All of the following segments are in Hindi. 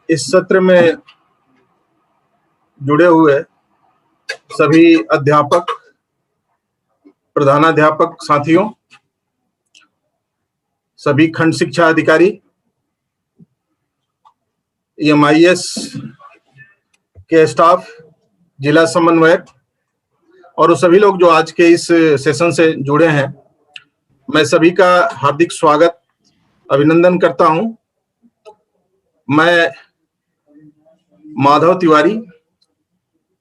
इस सत्र में जुड़े हुए सभी अध्यापक, प्रधानाध्यापक साथियों, सभी खंड शिक्षा अधिकारी, EMIS के स्टाफ, जिला समन्वयक और वो सभी लोग जो आज के इस सेशन से जुड़े हैं, मैं सभी का हार्दिक स्वागत, अभिनंदन करता हूं। मैं माधव तिवारी,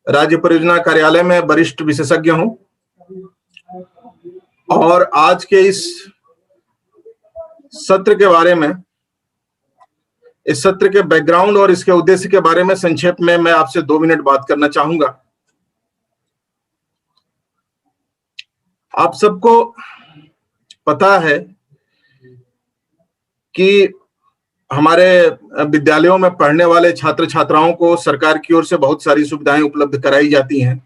राज्य परियोजना कार्यालय में वरिष्ठ विशेषज्ञ हूं और आज के इस सत्र के बारे में, इस सत्र के बैकग्राउंड और इसके उद्देश्य के बारे में संक्षेप में मैं आपसे 2 मिनट बात करना चाहूंगा। आप सबको पता है कि हमारे विद्यालयों में पढ़ने वाले छात्र छात्राओं को सरकार की ओर से बहुत सारी सुविधाएं उपलब्ध कराई जाती हैं।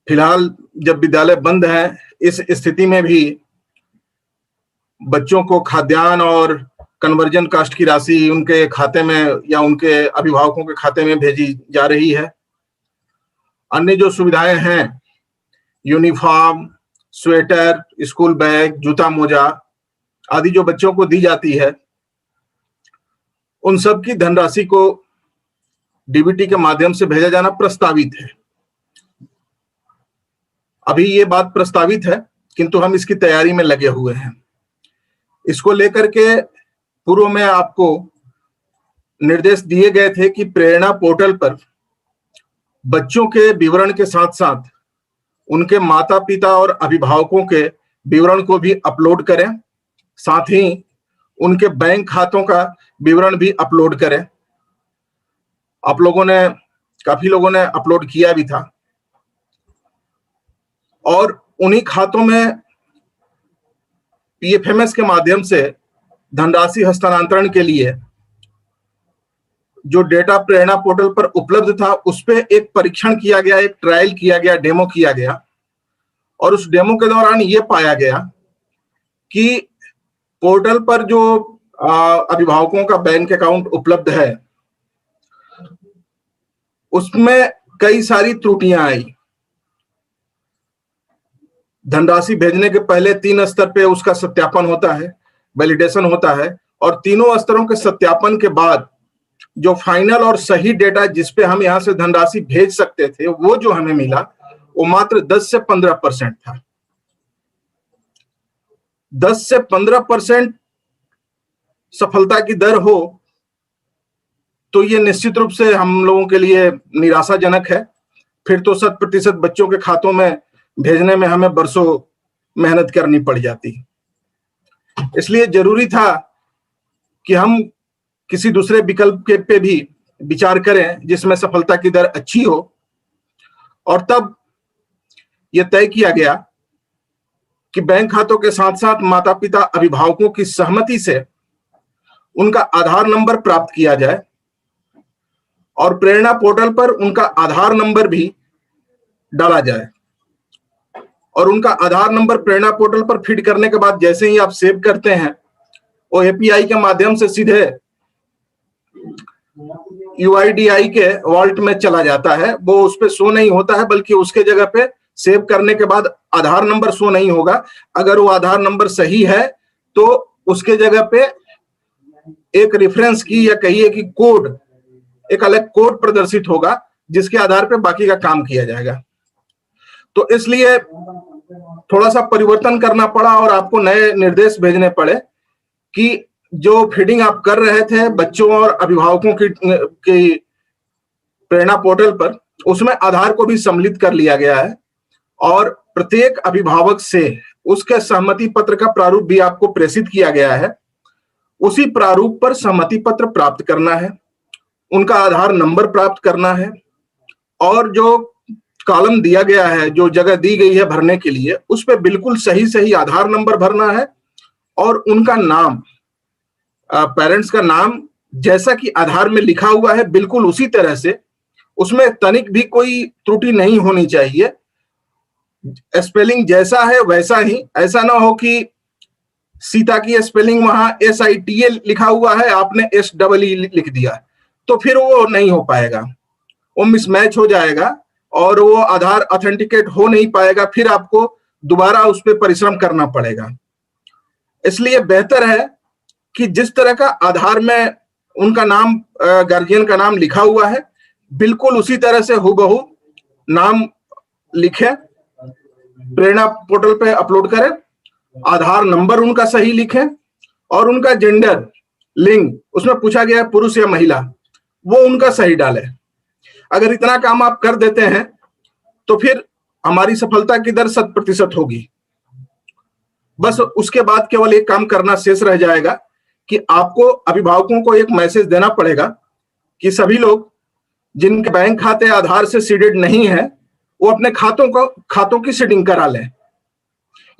फिलहाल जब विद्यालय बंद हैं, इस स्थिति में भी बच्चों को खाद्यान्न और कन्वर्जन कास्ट की राशि उनके खाते में या उनके अभिभावकों के खाते में भेजी जा रही है। अन्य जो सुविधाएं हैं, यूनिफॉर्म, स्वेटर, स्कूल बैग, जूता मोजा आदि जो बच्चों को दी जाती है, उन सब की धनराशि को डीबीटी के माध्यम से भेजा जाना प्रस्तावित है। अभी ये बात प्रस्तावित है, किंतु हम इसकी तैयारी में लगे हुए हैं। इसको लेकर के पूर्व में आपको निर्देश दिए गए थे कि प्रेरणा पोर्टल पर बच्चों के विवरण के साथ साथ उनके माता पिता और अभिभावकों के विवरण को भी अपलोड करें, साथ ही उनके बैंक खातों का विवरण भी अपलोड करें। काफी लोगों ने अपलोड किया भी था और उन्हीं खातों में PFMS के माध्यम से धनराशि हस्तांतरण के लिए जो डेटा प्रेरणा पोर्टल पर उपलब्ध था, उस पे एक परीक्षण किया गया, एक ट्रायल किया गया, डेमो किया गया और उस डेमो के दौरान ये पाया गया कि पोर्टल पर जो अभिभावकों का बैंक अकाउंट उपलब्ध है, उसमें कई सारी त्रुटियां आई। धनराशि भेजने के पहले 3 स्तर पे उसका सत्यापन होता है, वैलिडेशन होता है और तीनों स्तरों के सत्यापन के बाद जो फाइनल और सही डेटा जिस पे हम यहां से धनराशि भेज सकते थे, वो जो हमें मिला वो मात्र 10 से 15% था। 10 से 15% सफलता की दर हो तो ये निश्चित रूप से हम लोगों के लिए निराशाजनक है। फिर तो 100% बच्चों के खातों में भेजने में हमें बरसों मेहनत करनी पड़ जाती। इसलिए जरूरी था कि हम किसी दूसरे विकल्प के पे भी विचार करें जिसमें सफलता की दर अच्छी हो और तब यह तय किया गया कि बैंक खातों के साथ साथ माता पिता अभिभावकों की सहमति से उनका आधार नंबर प्राप्त किया जाए और प्रेरणा पोर्टल पर उनका आधार नंबर भी डाला जाए और उनका आधार नंबर प्रेरणा पोर्टल पर फीड करने के बाद जैसे ही आप सेव करते हैं, वो API के माध्यम से सीधे UIDAI के वॉल्ट में चला जाता है। वो उस पे शो नहीं होता है, बल्कि उसके जगह पे सेव करने के बाद आधार नंबर शो नहीं होगा। अगर वो आधार नंबर सही है तो उसके जगह पे एक रेफरेंस की या कहिए कि कोड, एक अलग कोड प्रदर्शित होगा जिसके आधार पे बाकी का काम किया जाएगा। तो इसलिए थोड़ा सा परिवर्तन करना पड़ा और आपको नए निर्देश भेजने पड़े कि जो फीडिंग आप कर रहे थे बच्चों और अभिभावकों की प्रेरणा पोर्टल पर, उसमें आधार को भी सम्मिलित कर लिया गया है और प्रत्येक अभिभावक से उसके सहमति पत्र का प्रारूप भी आपको प्रेषित किया गया है। उसी प्रारूप पर सहमति पत्र प्राप्त करना है, उनका आधार नंबर प्राप्त करना है और जो कॉलम दिया गया है, जो जगह दी गई है भरने के लिए, उस पे बिल्कुल सही आधार नंबर भरना है और उनका नाम, पेरेंट्स का नाम जैसा कि आधार में लिखा हुआ है बिल्कुल उसी तरह से, उसमें तनिक भी कोई त्रुटि नहीं होनी चाहिए। स्पेलिंग जैसा है वैसा ही, ऐसा ना हो कि सीता की स्पेलिंग वहां SITA लिखा हुआ है, आपने SEE लिख दिया, तो फिर वो नहीं हो पाएगा, वो मिसमैच हो जाएगा और वो आधार ऑथेंटिकेट हो नहीं पाएगा, फिर आपको दोबारा उस पर परिश्रम करना पड़ेगा। इसलिए बेहतर है कि जिस तरह का आधार में उनका नाम, गार्जियन का नाम लिखा हुआ है, बिल्कुल उसी तरह से हूबहू नाम लिखे, प्रेरणा पोर्टल पे अपलोड करें, आधार नंबर उनका सही लिखें और उनका जेंडर, लिंग, उसमें पूछा गया है पुरुष या महिला, वो उनका सही डालें। अगर इतना काम आप कर देते हैं तो फिर हमारी सफलता की दर 100% होगी। बस उसके बाद केवल एक काम करना शेष रह जाएगा कि आपको अभिभावकों को एक मैसेज देना पड़ेगा कि सभी लोग जिनके बैंक खाते आधार से सीडेड नहीं है वो अपने खातों की सीडिंग करा लें,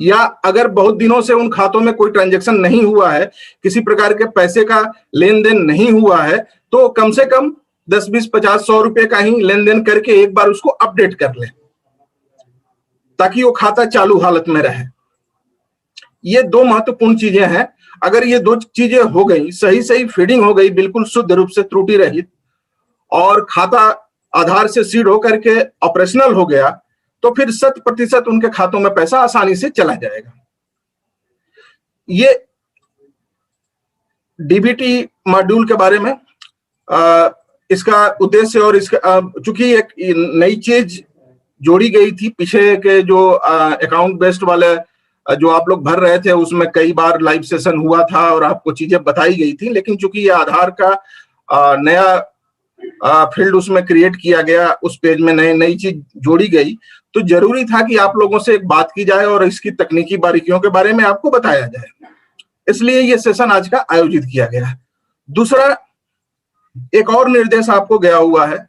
या अगर बहुत दिनों से उन खातों में कोई ट्रांजैक्शन नहीं हुआ है, किसी प्रकार के पैसे का लेन देन नहीं हुआ है, तो कम से कम 10, 20, 50, 100 रुपए का ही लेन देन करके एक बार उसको अपडेट कर लें ताकि वो खाता चालू हालत में रहे। ये दो महत्वपूर्ण चीजें हैं। अगर ये दो चीजें हो गई, सही फीडिंग हो गई, बिल्कुल शुद्ध रूप से त्रुटि रहित, और खाता आधार से सीड होकर के ऑपरेशनल हो गया, तो फिर 100% उनके खातों में पैसा आसानी से चला जाएगा। ये डीबीटी मॉड्यूल के बारे में इसका उद्देश्य, और इसका चूंकि एक नई चीज जोड़ी गई थी, पीछे के जो अकाउंट बेस्ड वाले जो आप लोग भर रहे थे उसमें कई बार लाइव सेशन हुआ था और आपको चीजें बताई गई थी, लेकिन चूंकि ये आधार का नया फील्ड उसमें क्रिएट किया गया, उस पेज में नई चीज जोड़ी गई, तो जरूरी था कि आप लोगों से एक बात की जाए और इसकी तकनीकी बारीकियों के बारे में आपको बताया जाए, इसलिए ये सेशन आज का आयोजित किया गया। दूसरा, एक और निर्देश आपको गया हुआ है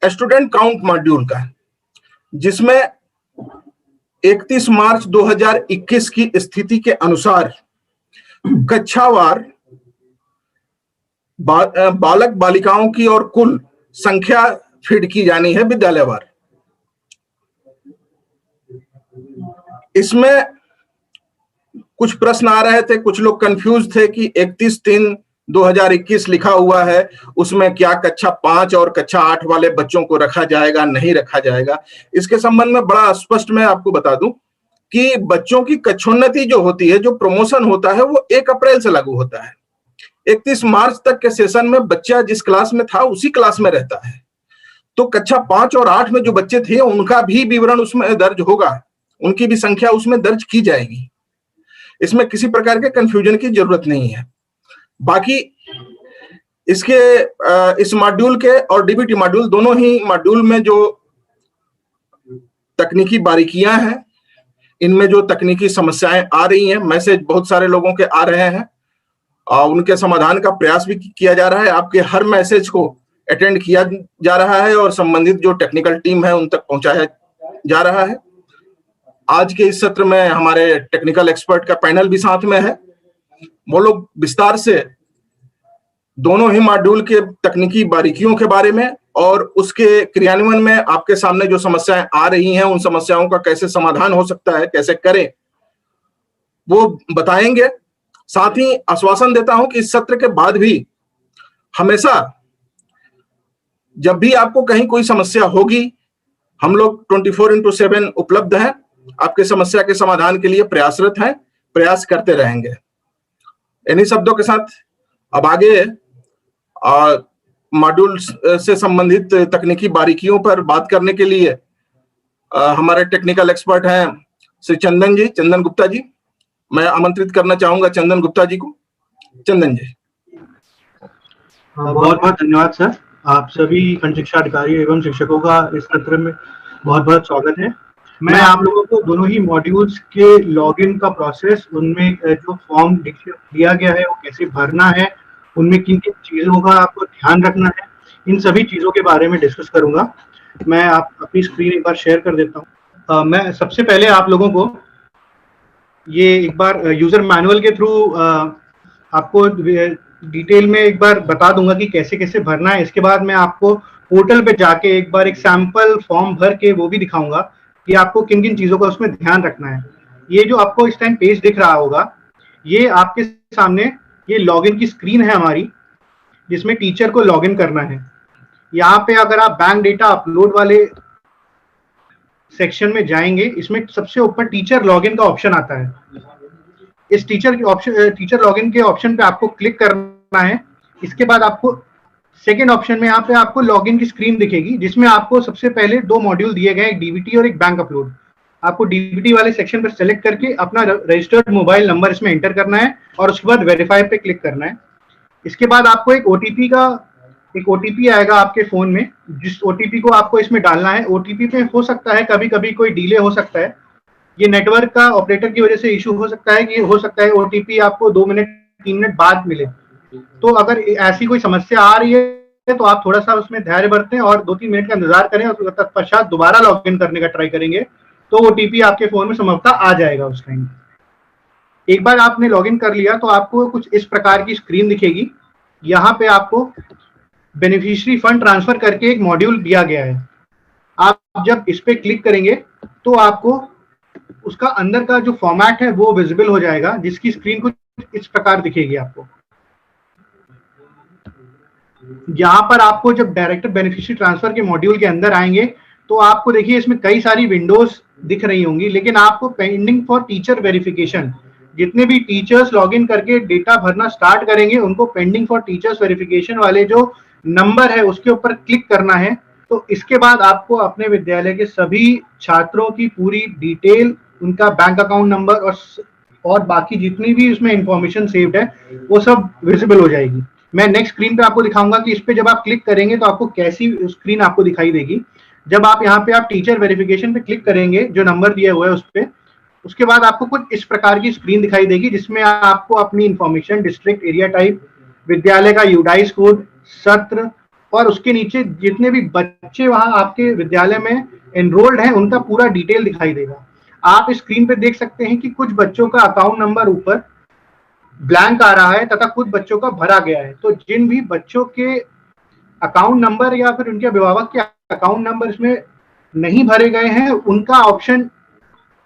स्टूडेंट काउंट मॉड्यूल का, जिसमें 31 मार्च 2021 की स्थिति के अनुसार कक्षावार बालक बालिकाओं की और कुल संख्या फीड की जानी है विद्यालयवार। इसमें कुछ प्रश्न आ रहे थे, कुछ लोग कंफ्यूज थे कि 31/3/2021 लिखा हुआ है, उसमें क्या कक्षा 5 और कक्षा 8 वाले बच्चों को रखा जाएगा, नहीं रखा जाएगा। इसके संबंध में बड़ा स्पष्ट मैं आपको बता दूं कि बच्चों की कक्षोन्नति जो होती है, जो प्रमोशन होता है, वो 1 अप्रैल से लागू होता है। 31 मार्च तक के सेशन में बच्चा जिस क्लास में था उसी क्लास में रहता है, तो कक्षा 5 और 8 में जो बच्चे थे उनका भी विवरण उसमें दर्ज होगा, उनकी भी संख्या उसमें दर्ज की जाएगी। इसमें किसी प्रकार के कंफ्यूजन की जरूरत नहीं है। बाकी इसके इस मॉड्यूल के और डीबीटी मॉड्यूल, दोनों ही मॉड्यूल में जो तकनीकी बारीकियां हैं, इनमें जो तकनीकी समस्याएं आ रही हैं, मैसेज बहुत सारे लोगों के आ रहे हैं, उनके समाधान का प्रयास भी किया जा रहा है। आपके हर मैसेज को अटेंड किया जा रहा है और संबंधित जो टेक्निकल टीम है उन तक पहुंचाया जा रहा है। आज के इस सत्र में हमारे टेक्निकल एक्सपर्ट का पैनल भी साथ में है, वो लोग विस्तार से दोनों ही मॉड्यूल के तकनीकी बारीकियों के बारे में और उसके क्रियान्वयन में आपके सामने जो समस्याएं आ रही हैं, उन समस्याओं का कैसे समाधान हो सकता है, कैसे करें, वो बताएंगे। साथ ही आश्वासन देता हूं कि इस सत्र के बाद भी हमेशा जब भी आपको कहीं कोई समस्या होगी, हम लोग 24/7 उपलब्ध हैं, आपके समस्या के समाधान के लिए प्रयासरत हैं, प्रयास करते रहेंगे। इन्हीं शब्दों के साथ अब आगे मॉड्यूल से संबंधित तकनीकी बारीकियों पर बात करने के लिए हमारे टेक्निकल एक्सपर्ट हैं श्री चंदन गुप्ता जी। मैं आमंत्रित करना चाहूंगा चंदन गुप्ता जी को। चंदन जी। बहुत बहुत धन्यवाद सर। आप सभी खंड शिक्षा अधिकारी एवं शिक्षकों का इस सत्र में बहुत बहुत स्वागत है। मैं आप लोगों को दोनों ही मॉड्यूल्स के लॉगिन का प्रोसेस, उनमें जो फॉर्म दिया गया है वो कैसे भरना है, उनमें किन किन चीजों का आपको ध्यान रखना है, इन सभी चीजों के बारे में डिस्कस करूंगा। मैं अपनी स्क्रीन एक बार शेयर कर देता हूँ। मैं सबसे पहले आप लोगों को ये एक बार यूजर मैनुअल के थ्रू आपको डिटेल में एक बार बता दूंगा कि कैसे कैसे भरना है। इसके बाद मैं आपको पोर्टल पे जाके एक बार एक सैंपल फॉर्म भर के वो भी दिखाऊंगा कि आपको किन किन चीजों का उसमें ध्यान रखना है। ये जो आपको इस टाइम पेज दिख रहा होगा, ये आपके सामने ये लॉगिन की स्क्रीन है हमारी, जिसमें टीचर को लॉगिन करना है। यहाँ पे अगर आप बैंक डेटा अपलोड वाले सेक्शन में जाएंगे, इसमें सबसे ऊपर टीचर लॉगिन का ऑप्शन आता है। इस टीचर लॉगिन के ऑप्शन पे आपको क्लिक करना है। इसके बाद आपको सेकेंड ऑप्शन में यहाँ पे आपको लॉगिन की स्क्रीन दिखेगी, जिसमें आपको सबसे पहले 2 मॉड्यूल दिए गए, एक डीबीटी और एक बैंक अपलोड। आपको डीबीटी वाले सेक्शन पर सेलेक्ट करके अपना रजिस्टर्ड मोबाइल नंबर इसमें एंटर करना है और उसके बाद वेरीफाई पे क्लिक करना है। इसके बाद आपको एक ओटीपी आएगा आपके फोन में, जिस ओटीपी को आपको इसमें डालना है। ओटीपी पे हो सकता है कभी कभी कोई डिले हो सकता है, ये नेटवर्क का ऑपरेटर की वजह से इशू हो सकता है कि हो सकता है ओटीपी आपको 2 मिनट 3 मिनट बाद मिले। तो अगर ऐसी कोई समस्या आ रही है तो आप थोड़ा सा उसमें धैर्य बरतें और 2-3 मिनट का इंतजार करें और तत्पश्चात दोबारा लॉगिन करने का ट्राई करेंगे तो ओटीपी आपके फोन में संभवतः आ जाएगा उस टाइम। एक बार आपने लॉगिन कर लिया तो आपको कुछ इस प्रकार की स्क्रीन दिखेगी। यहाँ पे आपको बेनिफिशियरी फंड ट्रांसफर करके एक मॉड्यूल दिया गया है। आप जब इस पे क्लिक करेंगे तो आपको उसका अंदर का जो फॉर्मेट है वो विजिबल हो जाएगा, जिसकी स्क्रीन कुछ इस प्रकार दिखेगी आपको। यहाँ पर आपको जब डायरेक्ट बेनिफिशियरी ट्रांसफर के मॉड्यूल के अंदर आएंगे तो आपको देखिए इसमें कई सारी विंडोज दिख रही होंगी, लेकिन आपको पेंडिंग फॉर टीचर वेरिफिकेशन, जितने भी टीचर्स लॉगिन करके डेटा भरना स्टार्ट करेंगे उनको पेंडिंग फॉर टीचर्स वेरिफिकेशन वाले जो नंबर है उसके ऊपर क्लिक करना है। तो इसके बाद आपको अपने विद्यालय के सभी छात्रों की पूरी डिटेल, उनका बैंक अकाउंट नंबर और बाकी जितनी भी उसमें इंफॉर्मेशन सेव्ड है वो सब विजिबल हो जाएगी। मैं नेक्स्ट स्क्रीन पे आपको दिखाऊंगा कि इस पे जब आप क्लिक करेंगे तो आपको कैसी स्क्रीन आपको दिखाई देगी। जब आप यहाँ पे आप टीचर वेरिफिकेशन पे क्लिक करेंगे, जो नंबर दिया हुआ है उस पे, उसके बाद आपको कुछ इस प्रकार की स्क्रीन दिखाई देगी, जिसमें आपको अपनी इंफॉर्मेशन, डिस्ट्रिक्ट, एरिया टाइप, विद्यालय का यूडाइस कोड, सत्र और उसके नीचे जितने भी बच्चे वहां आपके विद्यालय में एनरोल्ड हैं उनका पूरा डिटेल दिखाई देगा। आप इस स्क्रीन पे देख सकते हैं कि कुछ बच्चों का अकाउंट नंबर ऊपर ब्लैंक आ रहा है तथा कुछ बच्चों का भरा गया है। तो जिन भी बच्चों के अकाउंट नंबर या फिर उनके अभिभावक के अकाउंट नंबर इसमें नहीं भरे गए हैं, उनका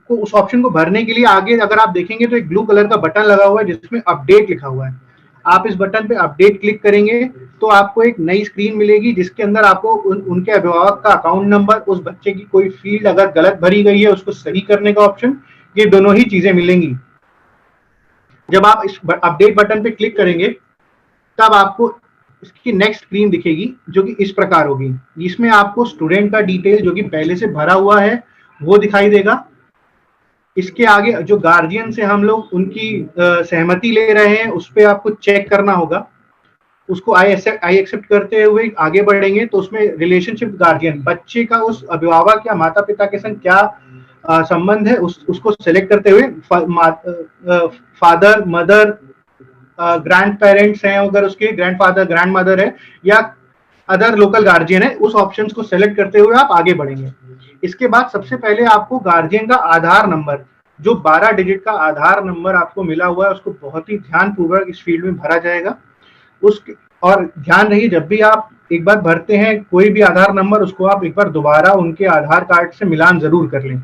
उस ऑप्शन को भरने के लिए आगे अगर आप देखेंगे तो एक ब्लू कलर का बटन लगा हुआ है जिसमें अपडेट लिखा हुआ है। आप इस बटन पे अपडेट क्लिक करेंगे तो आपको एक नई स्क्रीन मिलेगी, जिसके अंदर आपको उनके अभिभावक का अकाउंट नंबर, उस बच्चे की कोई फील्ड अगर गलत भरी गई है उसको सही करने का ऑप्शन, ये दोनों ही चीजें मिलेंगी। जब आप इस अपडेट बटन पे क्लिक करेंगे तब आपको इसकी नेक्स्ट स्क्रीन दिखेगी जो कि इस प्रकार होगी। इसमें आपको स्टूडेंट का डिटेल जो कि पहले से भरा हुआ है वो दिखाई देगा। इसके आगे जो गार्जियन से हम लोग उनकी सहमति ले रहे हैं उस पर आपको चेक करना होगा। उसको आई एक्सेप्ट करते हुए आगे बढ़ेंगे तो उसमें रिलेशनशिप गार्जियन, बच्चे का उस अभिभावक या माता पिता के संग क्या संबंध है उसको सेलेक्ट करते हुए फादर, मदर, ग्रैंड पेरेंट्स हैं, अगर उसके ग्रैंडफादर, ग्रैंड मदर है या अदर लोकल गार्जियन है, उस ऑप्शंस को सेलेक्ट करते हुए आप आगे बढ़ेंगे। इसके बाद सबसे पहले आपको गार्जियन का आधार नंबर, जो 12 डिजिट का आधार नंबर आपको मिला हुआ है, उसको बहुत ही ध्यानपूर्वक इस फील्ड में भरा जाएगा। और ध्यान रहिए, जब भी आप एक बार भरते हैं कोई भी आधार नंबर, उसको आप एक बार दोबारा उनके आधार कार्ड से मिलान जरूर कर लें।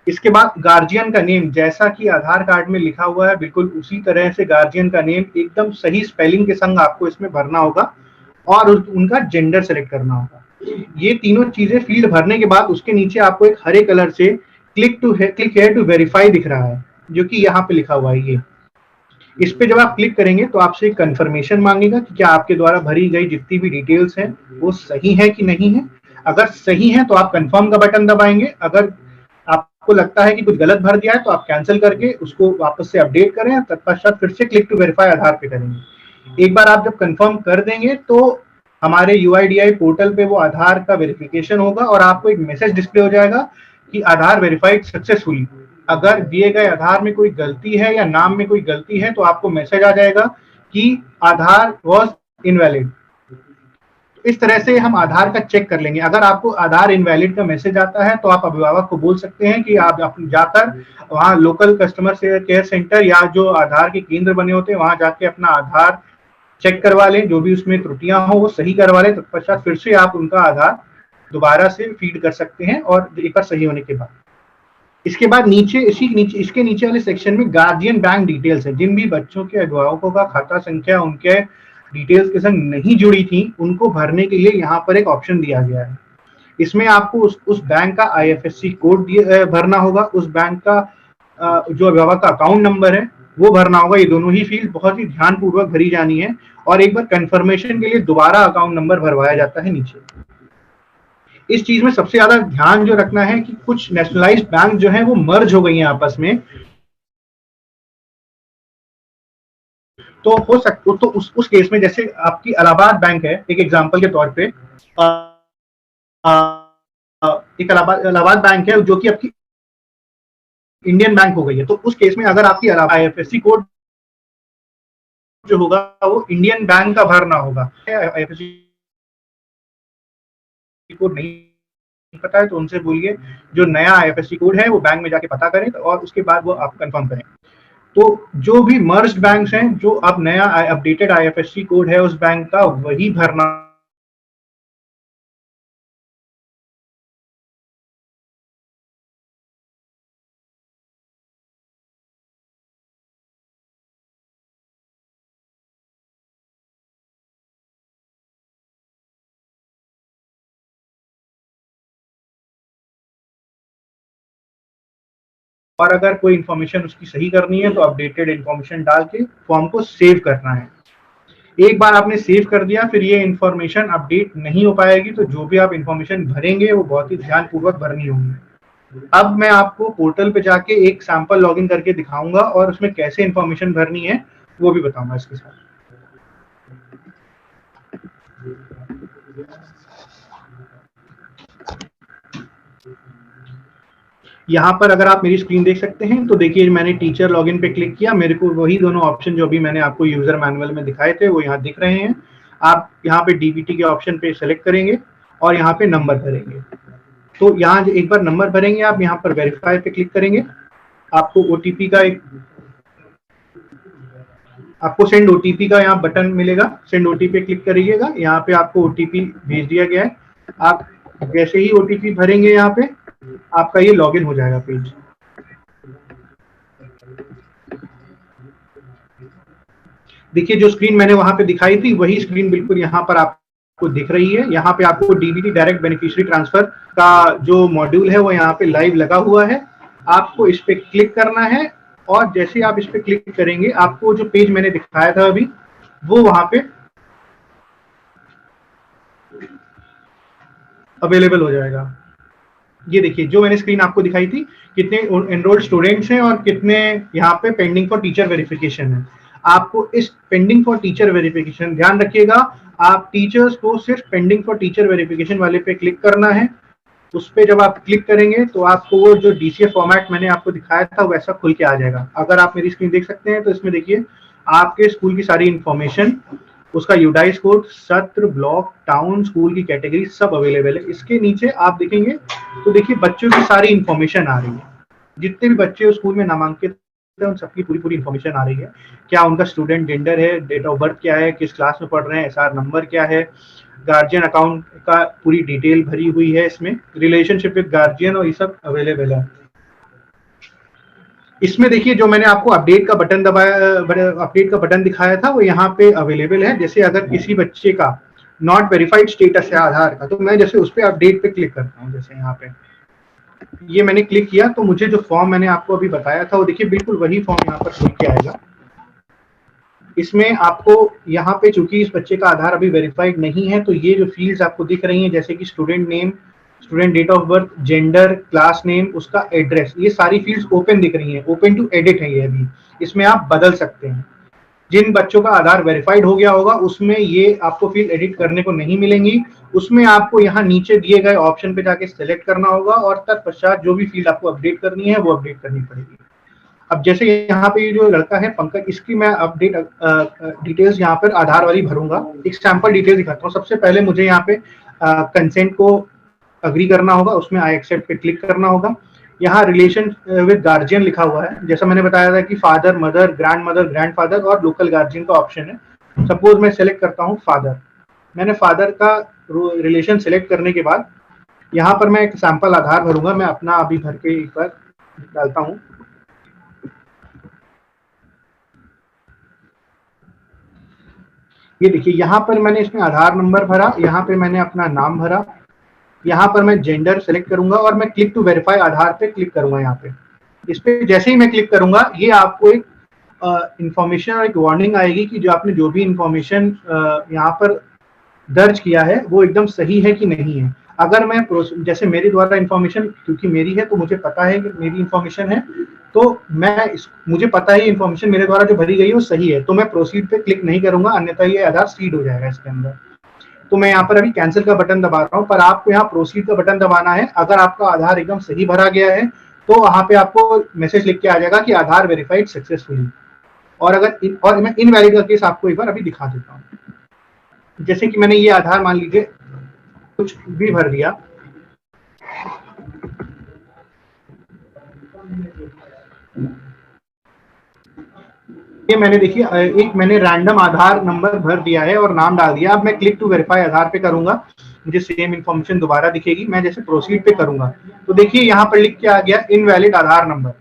इसके बाद गार्जियन का नेम, जैसा कि आधार कार्ड में लिखा हुआ है बिल्कुल उसी तरह से गार्जियन का नेम एकदम सही स्पेलिंग के संग आपको इसमें भरना होगा और उनका जेंडर सेलेक्ट करना होगा। ये तीनों चीजें फील्ड भरने के बाद उसके नीचे आपको एक हरे कलर से क्लिक हेयर टू वेरीफाई दिख रहा है, जो कि यहाँ पे लिखा हुआ है। ये इस पे जब आप क्लिक करेंगे तो आपसे कंफर्मेशन मांगेगा कि क्या आपके द्वारा भरी गई जितनी भी डिटेल्स हैं वो सही है कि नहीं है। अगर सही है तो आप कंफर्म का बटन दबाएंगे। अगर आपको लगता है कि कुछ गलत भर दिया है तो आप कैंसिल करके उसको वापस से अपडेट करें, तत्पश्चात फिर से क्लिक टू वेरीफाई आधार पे करेंगे। एक बार आप जब कंफर्म कर देंगे तो हमारे UIDAI पोर्टल पे वो आधार का वेरिफिकेशन होगा और आपको एक मैसेज डिस्प्ले हो जाएगा कि आधार वेरीफाइड सक्सेसफुली। अगर दिए गए आधार में कोई गलती है या नाम में कोई गलती है तो आपको मैसेज आ जाएगा कि आधार वॉज इनवैलिड। इस तरह से हम आधार का चेक कर लेंगे। अगर आपको आधार इनवैलिड का मैसेज आता है तो आप अभिभावक को बोल सकते हैं कि आप जाकर वहाँ लोकल कस्टमर केयर सेंटर या जो आधार के केंद्र बने होते हैं वहां जाके अपना आधार चेक करवा लें, जो भी उसमें त्रुटियां हो वो सही करवा लें। तत्पश्चात फिर से आप उनका आधार दोबारा से फीड कर सकते हैं और एक बार सही होने के बाद। इसके बाद नीचे इसके नीचे वाले सेक्शन में गार्जियन बैंक डिटेल्स है। जिन भी बच्चों के अभिभावकों का खाता संख्या उनके डिटेल्स के संग नहीं जुड़ी थी, उनको भरने के लिए यहाँ पर एक ऑप्शन दिया गया है। इसमें आपको उस बैंक का IFSC कोड भरना होगा, उस बैंक का जो अभिभावक का अकाउंट नंबर है वो भरना होगा। ये दोनों ही फील्ड बहुत ही ध्यानपूर्वक भरी जानी है और एक बार कंफर्मेशन के लिए दोबारा अकाउंट नंबर भरवाया जाता है नीचे। इस चीज में सबसे ज्यादा ध्यान जो रखना है कि कुछ नेशनलाइज्ड बैंक जो है वो मर्ज हो गई हैं आपस में, तो हो सकता तो उस केस में जैसे आपकी इलाहाबाद बैंक है एक एग्जांपल के तौर पे, एक इलाहाबाद बैंक है जो कि आपकी इंडियन बैंक हो गई है, तो उस केस में अगर आपकी IFSC कोड जो होगा वो इंडियन बैंक का भरना होगा। IFSC कोड नहीं पता है तो उनसे बोलिए जो नया IFSC कोड है वो बैंक में जाके पता करें और उसके बाद वो आप कंफर्म करें। तो जो भी मर्ज्ड बैंक्स हैं, जो अब नया अपडेटेड IFSC कोड है उस बैंक का वही भरना और अगर कोई इन्फॉर्मेशन उसकी सही करनी है तो अपडेटेड इन्फॉर्मेशन डाल के फॉर्म को सेव करना है। एक बार आपने सेव कर दिया फिर ये इन्फॉर्मेशन अपडेट नहीं हो पाएगी, तो जो भी आप इन्फॉर्मेशन भरेंगे वो बहुत ही ध्यानपूर्वक भरनी होगी। अब मैं आपको पोर्टल पे जाके एक सैंपल लॉगिन करके दिखाऊंगा और उसमें कैसे इन्फॉर्मेशन भरनी है वो भी बताऊंगा इसके साथ। यहाँ पर अगर आप मेरी स्क्रीन देख सकते हैं तो देखिए मैंने टीचर लॉगिन पे क्लिक किया, मेरे को वही दोनों ऑप्शन जो अभी मैंने आपको यूजर मैनुअल में दिखाए थे वो यहाँ दिख रहे हैं। आप यहाँ पे DBT के ऑप्शन पे सेलेक्ट करेंगे और यहाँ पे नंबर भरेंगे। तो यहाँ एक बार नंबर भरेंगे आप यहाँ पर वेरीफाई पे क्लिक करेंगे, आपको OTP का आपको सेंड OTP का यहाँ बटन मिलेगा, सेंड OTP पे क्लिक करिएगा। यहाँ पे आपको OTP भेज दिया गया है। आप जैसे ही OTP भरेंगे यहाँ पे आपका ये लॉगिन हो जाएगा पेज। देखिए जो स्क्रीन मैंने वहां पे दिखाई थी वही स्क्रीन बिल्कुल यहाँ पर आपको दिख रही है। यहाँ पे आपको DBT डायरेक्ट बेनिफिशियरी ट्रांसफर का जो मॉड्यूल है वो यहाँ पे लाइव लगा हुआ है। आपको इस पे क्लिक करना है और जैसे आप इस पे क्लिक करेंगे आपको जो पेज मैंने दिखाया था अभी वो वहां पे अवेलेबल हो जाएगा। ये देखिए जो मैंने स्क्रीन आपको दिखाई थी, कितने एनरोल्ड स्टूडेंट्स हैं और कितने यहाँ पे पेंडिंग फॉर टीचर वेरिफिकेशन है। आपको इस पेंडिंग फॉर टीचर वेरिफिकेशन, ध्यान रखिएगा आप टीचर्स को सिर्फ पेंडिंग फॉर टीचर वेरिफिकेशन वाले पे क्लिक करना है। उस पे जब आप क्लिक करेंगे तो आपको वो जो DCF फॉर्मेट मैंने आपको दिखाया था वैसा खुल के आ जाएगा। अगर आप मेरी स्क्रीन देख सकते हैं तो इसमें देखिए आपके स्कूल की सारी इंफॉर्मेशन, उसका यूडाइस कोड, सत्र, ब्लॉक, टाउन, स्कूल की कैटेगरी सब अवेलेबल है। इसके नीचे आप देखेंगे तो देखिए बच्चों की सारी इंफॉर्मेशन आ रही है। जितने भी बच्चे उस स्कूल में नामांकित है उन सबकी पूरी इंफॉर्मेशन आ रही है। क्या उनका स्टूडेंट जेंडर है, डेट ऑफ बर्थ क्या है, किस क्लास में पढ़ रहे हैं, SR नंबर क्या है, गार्जियन अकाउंट का पूरी डिटेल भरी हुई है। इसमें रिलेशनशिप विद गार्जियन और ये सब अवेलेबल है। इसमें देखिए जो मैंने आपको अपडेट का बटन दबाया, अपडेट का बटन दिखाया था वो यहाँ पे अवेलेबल है। जैसे अगर किसी बच्चे का नॉट वेरीफाइड स्टेटस है आधार का, तो मैं जैसे उस पर अपडेट पे क्लिक करता हूँ। जैसे यहाँ पे ये मैंने क्लिक किया तो मुझे जो फॉर्म मैंने आपको अभी बताया था वो देखिए बिल्कुल वही फॉर्म यहाँ पर खुल के आएगा। इसमें आपको यहाँ पे चूंकि इस बच्चे का आधार अभी वेरीफाइड नहीं है तो ये जो फील्ड्स आपको दिख रही हैं जैसे कि student name, student date of birth, gender, class name, उसका एड्रेस, ये सारी फील्ड्स ओपन दिख रही हैं, ओपन टू एडिट है ये अभी। इसमें आप बदल सकते हैं। जिन बच्चों का आधार वेरीफाइड हो गया होगा उसमें ये आपको फील्ड एडिट करने को नहीं मिलेंगी। उसमें आपको यहाँ नीचे दिए गए ऑप्शन पे जाके सेलेक्ट करना होगा और तत्पश्चात जो भी फील्ड आपको अपडेट करनी है वो अपडेट करनी पड़ेगी। अब जैसे यहाँ पे जो लड़का है पंकज, इसकी मैं अपडेट डिटेल्स यहाँ पर आधार वाली भरूंगा। एक सैंपल डिटेल दिखाता हूँ। सबसे पहले मुझे यहाँ पे कंसेंट को अग्री करना होगा, उसमें आई एक्सेप्ट पे क्लिक करना होगा। यहाँ रिलेशन विद गार्जियन लिखा हुआ है। जैसा मैंने बताया था कि फादर, मदर, ग्रैंडफादर और लोकल गार्जियन का ऑप्शन है। सपोज मैं सेलेक्ट करता हूँ फादर। मैंने फादर का रिलेशन सेलेक्ट करने के बाद यहाँ पर मैं एक सैंपल आधार भरूंगा। मैं अपना अभी भर के एक बार डालता हूँ। ये देखिए यहाँ पर मैंने इसमें आधार नंबर भरा, यहाँ पे मैंने अपना नाम भरा, यहाँ पर मैं जेंडर सेलेक्ट करूंगा और मैं क्लिक टू वेरीफाई आधार पे क्लिक करूंगा। यहाँ पे इस पे जैसे ही मैं क्लिक करूंगा ये आपको एक इंफॉर्मेशन और एक वार्निंग आएगी कि जो आपने जो भी इंफॉर्मेशन यहाँ पर दर्ज किया है वो एकदम सही है कि नहीं है। अगर मैं जैसे मेरे द्वारा इंफॉर्मेशन क्योंकि मेरी है तो मुझे पता है कि मेरी इंफॉर्मेशन है, तो मुझे पता है ये इंफॉर्मेशन मेरे द्वारा जो भरी गई है वो सही है, तो मैं प्रोसीड पे क्लिक नहीं करूंगा, अन्यथा ये आधार सीड हो जाएगा इसके अंदर। तो मैं यहाँ पर अभी कैंसिल का बटन दबा रहा हूँ, पर आपको यहाँ प्रोसीड का बटन दबाना है। अगर आपका आधार एकदम सही भरा गया है तो वहां पे आपको मैसेज लिख के आ जाएगा कि आधार वेरीफाइड सक्सेसफुली। और अगर मैं इनवैलिड का केस आपको एक बार अभी दिखा देता हूँ। जैसे कि मैंने ये आधार मान लीजिए कुछ भी भर दिया, ये मैंने देखिए एक मैंने रैंडम आधार नंबर भर दिया है और नाम डाल दिया। अब मैं क्लिक टू वेरीफाई आधार पे करूंगा, मुझे सेम इंफॉर्मेशन दोबारा दिखेगी। मैं जैसे प्रोसीड पे करूंगा तो देखिए यहाँ पर लिख के आ गया इनवैलिड आधार नंबर।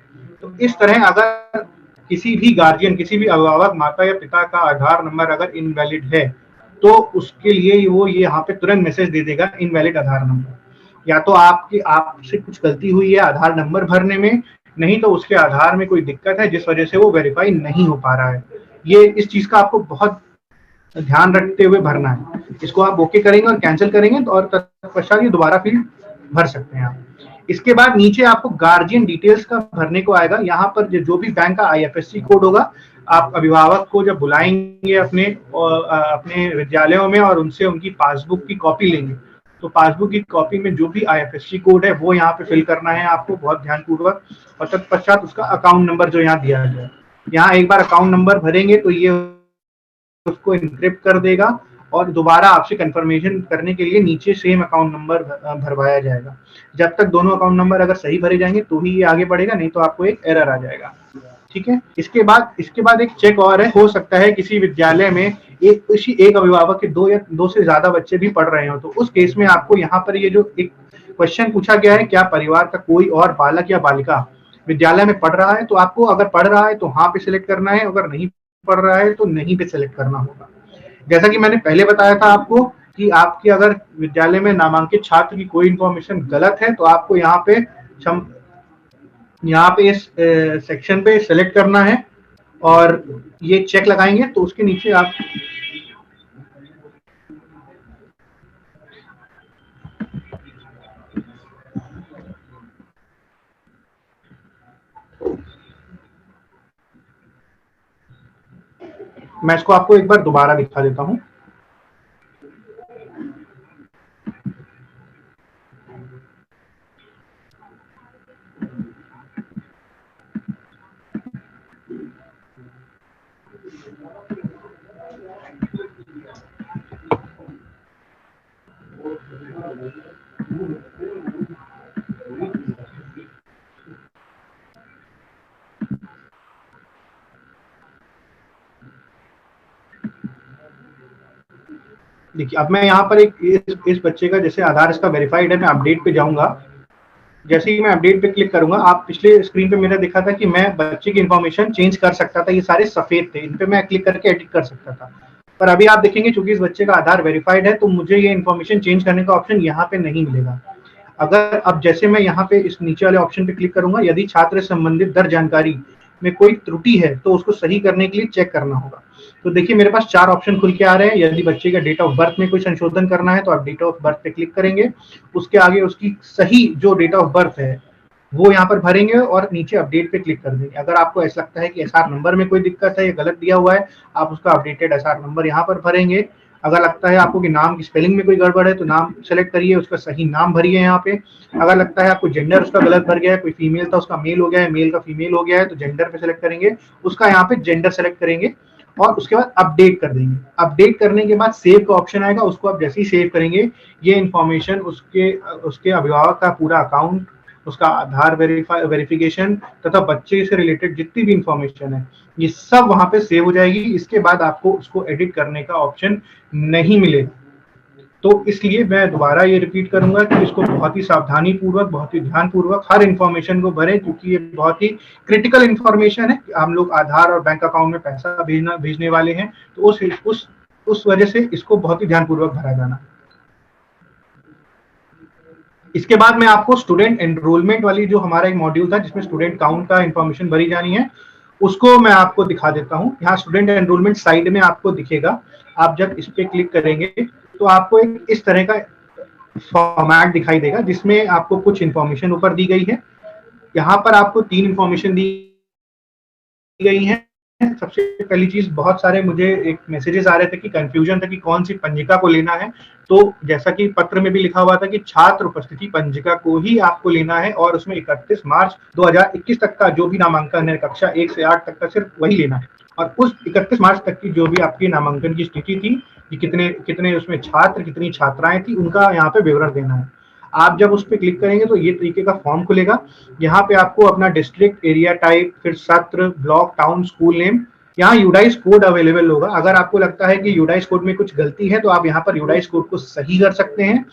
तो इस तरह अगर किसी भी गार्जियन, किसी भी अभिभावक, माता या पिता का आधार नंबर अगर इनवैलिड है तो उसके लिए वो ये यहाँ पे तुरंत मैसेज दे देगा इनवैलिड आधार नंबर। या तो आपसे कुछ गलती हुई है आधार नंबर भरने में, नहीं तो उसके आधार में कोई दिक्कत है जिस वजह से वो वेरीफाई नहीं हो पा रहा है। ये इस चीज का आपको बहुत ध्यान रखते हुए भरना है। इसको आप ओके करेंगे और कैंसिल करेंगे तो और तत्पश्चात ये दोबारा फिर भर सकते हैं आप। इसके बाद नीचे आपको गार्जियन डिटेल्स का भरने को आएगा। यहाँ पर जो भी बैंक का IFSC कोड होगा, आप अभिभावक को जब बुलाएंगे अपने विद्यालयों में और उनसे उनकी पासबुक की कॉपी लेंगे, तो पासबुक की कॉपी में जो भी IFSC कोड है वो यहाँ पे फिल करना है आपको बहुत ध्यानपूर्वक। और तत्पश्चात उसका अकाउंट नंबर जो यहाँ दिया गया है, यहाँ एक बार अकाउंट नंबर भरेंगे तो ये उसको एनक्रिप्ट कर देगा और दोबारा आपसे कंफर्मेशन करने के लिए नीचे सेम अकाउंट नंबर भरवाया जाएगा। जब तक दोनों अकाउंट नंबर अगर सही भरे जाएंगे तो ही ये आगे बढ़ेगा, नहीं तो आपको एक एरर आ जाएगा। ठीक है। इसके बाद एक चेक और है, हो सकता है किसी विद्यालय में एक अभिभावक के दो से ज्यादा बच्चे भी पढ़ रहे हो, तो उस केस में आपको यहाँ पर ये जो एक क्वेश्चन पूछा गया है, क्या परिवार का कोई और बालक या बालिका विद्यालय में पढ़ रहा है, तो आपको अगर पढ़ रहा है तो हाँ पे सिलेक्ट करना है, अगर नहीं पढ़ रहा है तो नहीं पे सिलेक्ट करना होगा। जैसा कि मैंने पहले बताया था आपको कि आपकी अगर विद्यालय में नामांकित छात्र की कोई इंफॉर्मेशन गलत है तो आपको यहाँ पे इस सेक्शन पे सेलेक्ट करना है और ये चेक लगाएंगे तो उसके नीचे आप मैं इसको आपको एक बार दोबारा दिखा देता हूं। देखिए अब मैं यहाँ पर इस बच्चे का जैसे आधार इसका वेरीफाइड है, मैं अपडेट पे जाऊंगा। जैसे ही मैं अपडेट पे क्लिक करूंगा, आप पिछले स्क्रीन पे मेरा दिखा था कि मैं बच्चे की इन्फॉर्मेशन चेंज कर सकता था, ये सारे सफेद थे, इन पे मैं क्लिक करके एडिट कर सकता था। पर अभी आप देखेंगे चूंकि इस बच्चे का आधार वेरीफाइड है तो मुझे ये इन्फॉर्मेशन चेंज करने का ऑप्शन यहाँ पे नहीं मिलेगा। अगर अब जैसे मैं यहाँ पे इस नीचे वाले ऑप्शन पे क्लिक करूंगा, यदि छात्र से संबंधित दर जानकारी में कोई त्रुटि है तो उसको सही करने के लिए चेक करना होगा। तो देखिए मेरे पास 4 ऑप्शन खुल के आ रहे हैं। यदि बच्चे का डेट ऑफ बर्थ में कोई संशोधन करना है तो आप डेट ऑफ बर्थ पे क्लिक करेंगे, उसके आगे उसकी सही जो डेट ऑफ बर्थ है वो यहाँ पर भरेंगे और नीचे अपडेट पे क्लिक कर देंगे। अगर आपको ऐसा लगता है कि SR नंबर में कोई दिक्कत है या गलत दिया हुआ है, आप उसका अपडेटेड SR नंबर यहाँ पर भरेंगे। अगर लगता है आपको कि नाम की स्पेलिंग में कोई गड़बड़ है तो नाम सेलेक्ट करिए, उसका सही नाम भरिए यहाँ पे। अगर लगता है आपको जेंडर उसका गलत भर गया है, कोई फीमेल था उसका मेल हो गया है, मेल का फीमेल हो गया है, तो जेंडर पे सेलेक्ट करेंगे, उसका यहाँ पे जेंडर सेलेक्ट करेंगे और उसके बाद अपडेट कर देंगे। अपडेट करने के बाद सेव का ऑप्शन आएगा, उसको आप जैसे ही सेव करेंगे ये इन्फॉर्मेशन उसके अभिभावक का पूरा अकाउंट, उसका आधार वेरिफिकेशन तथा बच्चे से रिलेटेड जितनी भी इंफॉर्मेशन है ये सब वहां पे सेव हो जाएगी। इसके बाद आपको उसको एडिट करने का ऑप्शन नहीं मिलेगा। तो इसलिए मैं दोबारा ये रिपीट करूंगा कि इसको बहुत ही सावधानी पूर्वक, बहुत ही ध्यान पूर्वक हर इन्फॉर्मेशन को भरें, क्योंकि ये बहुत ही क्रिटिकल इन्फॉर्मेशन है। हम लोग आधार और बैंक अकाउंट में पैसा भेजने वाले हैं, तो उस वजह से इसको बहुत ही ध्यानपूर्वक भरा जाना। इसके बाद मैं आपको स्टूडेंट एनरोलमेंट वाली जो हमारा एक मॉड्यूल था जिसमें स्टूडेंट काउंट का इन्फॉर्मेशन भरी जानी है, उसको मैं आपको दिखा देता हूँ। यहाँ स्टूडेंट एनरोलमेंट साइड में आपको दिखेगा। आप जब इस पे क्लिक करेंगे तो आपको एक इस तरह का फॉर्मेट दिखाई देगा जिसमें आपको कुछ इन्फॉर्मेशन ऊपर दी गई है। यहाँ पर आपको 3 इन्फॉर्मेशन दी गई है। सबसे पहली चीज, बहुत सारे मुझे एक मैसेजेस आ रहे थे कि कंफ्यूजन था कि कौन सी पंजिका को लेना है। तो जैसा कि पत्र में भी लिखा हुआ था कि छात्र उपस्थिति पंजिका को ही आपको लेना है और उसमें 31 मार्च 2021 तक का जो भी नामांकन है कक्षा 1 से 8 तक का सिर्फ वही लेना है। और उस 31 मार्च तक की जो भी आपकी नामांकन की स्थिति थी कि कितने उसमें छात्र, कितनी छात्राएं थी, उनका यहाँ पे विवरण देना है। आप जब उस पर क्लिक करेंगे तो ये तरीके का फॉर्म खुलेगा। यहाँ पे आपको अपना डिस्ट्रिक्ट, एरिया टाइप, फिर सत्र, ब्लॉक, टाउन, स्कूल नेम, यहाँ यूडाइस कोड अवेलेबल होगा। अगर आपको लगता है कि यूडाइस कोड में कुछ गलती है तो आप यहाँ पर यूडाइस कोड को सही कर सकते हैं।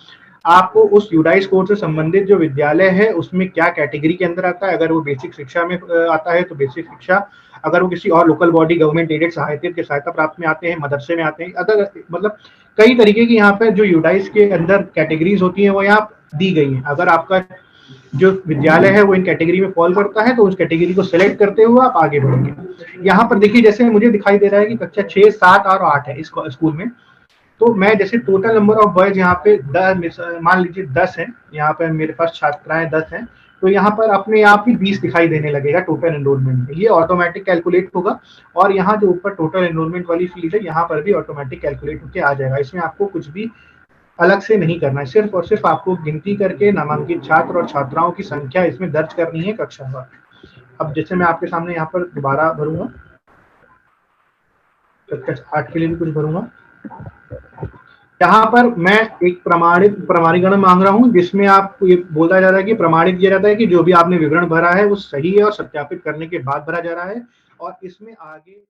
आपको उस यूडाइस कोड से संबंधित जो विद्यालय है उसमें क्या कैटेगरी के अंदर आता है। अगर वो बेसिक शिक्षा में आता है तो बेसिक शिक्षा, अगर वो किसी और लोकल बॉडी, गवर्नमेंट एडेड सहायता प्राप्त में आते हैं, मदरसे में आते हैं, अगर मतलब कई तरीके की यहाँ पर जो यूडाइस के अंदर कैटेगरीज होती है वो यहाँ दी गई है। अगर आपका जो विद्यालय है वो इन कैटेगरी में फॉल करता है तो उस कैटेगरी को सिलेक्ट करते हुए आप आगे बढ़ेंगे। यहाँ पर देखिए, जैसे मुझे दिखाई दे रहा है कि कक्षा 6, 7 और 8 है इस स्कूल में। तो मैं जैसे टोटल नंबर ऑफ बॉयज यहाँ पे मान लीजिए 10 है, यहाँ पे मेरे पास छात्राएं 10 हैं, तो यहाँ पर अपने आप ही 20 दिखाई देने लगेगा टोटल एनरोलमेंट में। ये ऑटोमेटिक कैलकुलेट होगा और यहाँ जो ऊपर टोटल एनरोलमेंट वाली फीस है यहाँ पर भी ऑटोमेटिक कैलकुलेट होकर आ जाएगा। इसमें आपको कुछ भी अलग से नहीं करना है, सिर्फ और सिर्फ आपको गिनती करके नामांकित छात्र और छात्राओं की संख्या इसमें दर्ज करनी है कक्षावार। अब जैसे मैं आपके सामने यहाँ पर दोबारा भरूंगा, कक्षा 8 के लिए भी कुछ भरूंगा। यहाँ पर मैं एक प्रमाणीकरण मांग रहा हूँ जिसमें आपको ये बोला जा रहा है कि प्रमाणित किया जाता है कि जो भी आपने विवरण भरा है वो सही है और सत्यापित करने के बाद भरा जा रहा है। और इसमें आगे